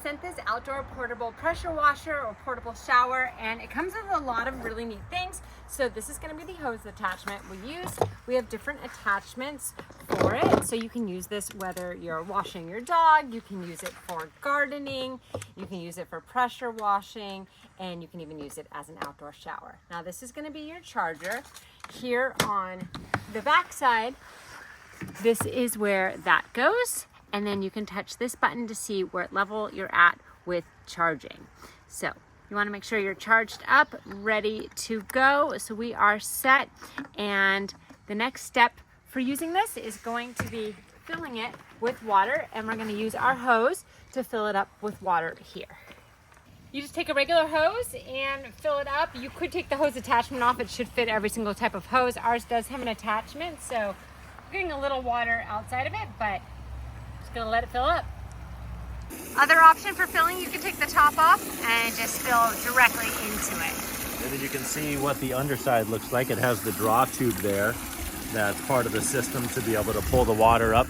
sent this outdoor portable pressure washer or portable shower, and it comes with a lot of really neat things. So this is going to be the hose attachment we use. We have different attachments for it, so you can use this whether you're washing your dog, you can use it for gardening, you can use it for pressure washing, and you can even use it as an outdoor shower. Now this is going to be your charger. Here on the back side, this is where that goes, and then you can touch this button to see what level you're at with charging. So you want to make sure you're charged up, ready to go. So we are set, and the next step for using this is going to be filling it with water, and we're going to use our hose to fill it up with water here. You just take a regular hose and fill it up. You could take the hose attachment off. It should fit every single type of hose. Ours does have an attachment, so we're getting a little water outside of it, but just gonna let it fill up. Other option for filling, you can take the top off and just fill directly into it. And then you can see what the underside looks like. It has the draw tube there. That's part of the system to be able to pull the water up.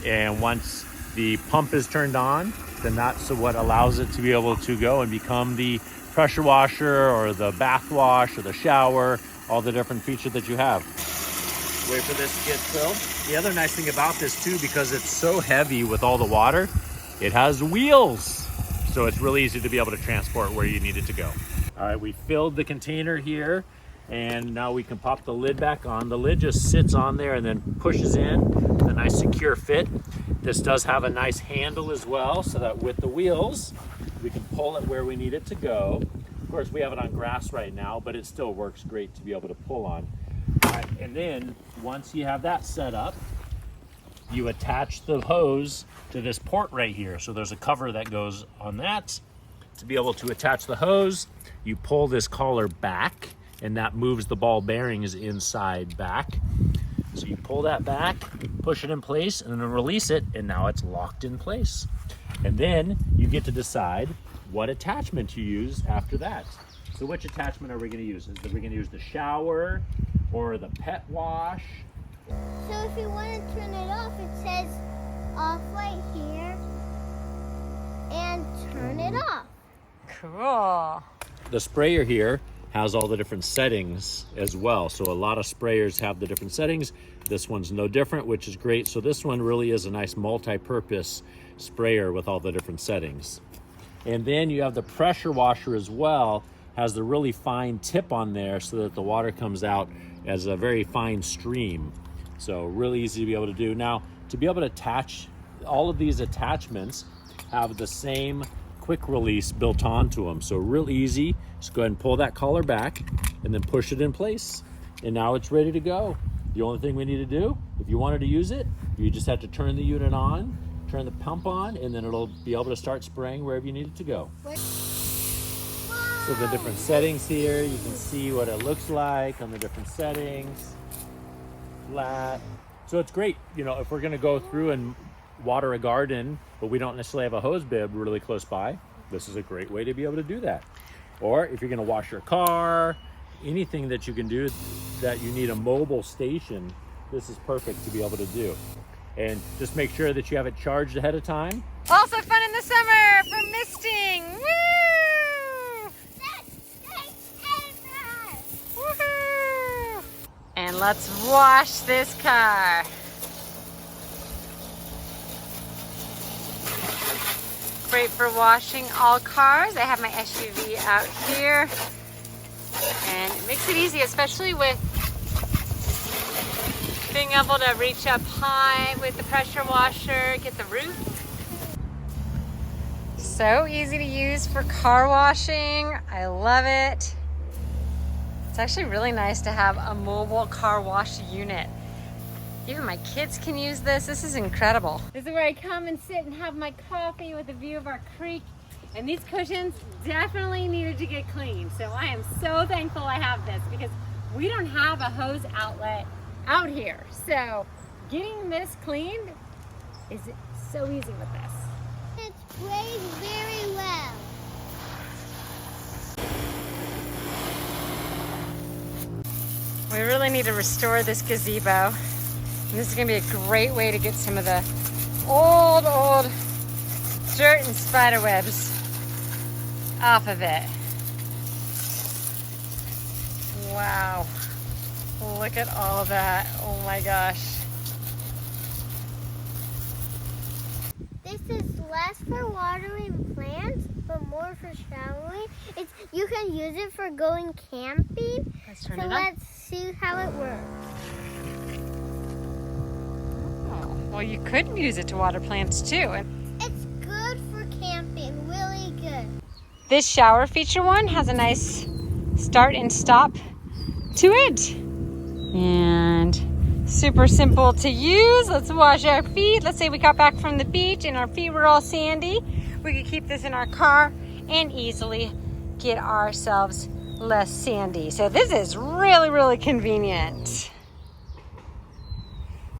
And once the pump is turned on, then that's what allows it to be able to go and become the pressure washer or the bath wash or the shower, all the different features that you have. Wait for this to get filled. The other nice thing about this too, because it's so heavy with all the water, it has wheels. So it's really easy to be able to transport where you need it to go. All right, we filled the container here, and now we can pop the lid back on. The lid just sits on there and then pushes in, a nice secure fit. This does have a nice handle as well, so that with the wheels, we can pull it where we need it to go. Of course, we have it on grass right now, but it still works great to be able to pull on. Right, and then once you have that set up, you attach the hose to this port right here. So there's a cover that goes on that. To be able to attach the hose, you pull this collar back, and that moves the ball bearings inside back. So you pull that back, push it in place, and then release it, and now it's locked in place. And then you get to decide what attachment you use after that. So which attachment are we going to use? Are we going to use the shower or the pet wash? So if you want to turn it off, it says off right here, and turn it off. Cool. The sprayer here has all the different settings as well. So a lot of sprayers have the different settings. This one's no different, which is great. So this one really is a nice multi-purpose sprayer with all the different settings. And then you have the pressure washer as well, has the really fine tip on there so that the water comes out as a very fine stream. So really easy to be able to do. Now, to be able to attach, all of these attachments have the same quick release built onto them. So real easy. Just go ahead and pull that collar back and then push it in place. And now it's ready to go. The only thing we need to do, if you wanted to use it, you just have to turn the unit on, turn the pump on, and then it'll be able to start spraying wherever you need it to go. So the different settings here, you can see what it looks like on the different settings. Flat. So it's great, you know, if we're gonna go through and water a garden, but we don't necessarily have a hose bib really close by, this is a great way to be able to do that. Or if you're gonna wash your car, anything that you can do that you need a mobile station, this is perfect to be able to do. And just make sure that you have it charged ahead of time. Also fun in the summer for misting. Woo! Woohoo! And let's wash this car. Great for washing all cars. I have my SUV out here, and it makes it easy, especially with being able to reach up high with the pressure washer, get the roof. So easy to use for car washing. I love it. It's actually really nice to have a mobile car wash unit. Even my kids can use this. This is incredible. This is where I come and sit and have my coffee with a view of our creek. And these cushions definitely needed to get cleaned. So I am so thankful I have this, because we don't have a hose outlet out here. So getting this cleaned is so easy with this. It sprays very well. We really need to restore this gazebo. And this is gonna be a great way to get some of the old dirt and spider webs off of it. Wow. Look at all of that. Oh my gosh. This is less for watering plants, but more for showering. You can use it for going camping. Let's turn So it on. let's see how it works. Oh, well, you could use it to water plants too. It's good for camping, really good. This shower feature one has a nice start and stop to it. And super simple to use. Let's wash our feet. Let's say we got back from the beach and our feet were all sandy. We could keep this in our car and easily get ourselves less sandy. So this is really, really convenient.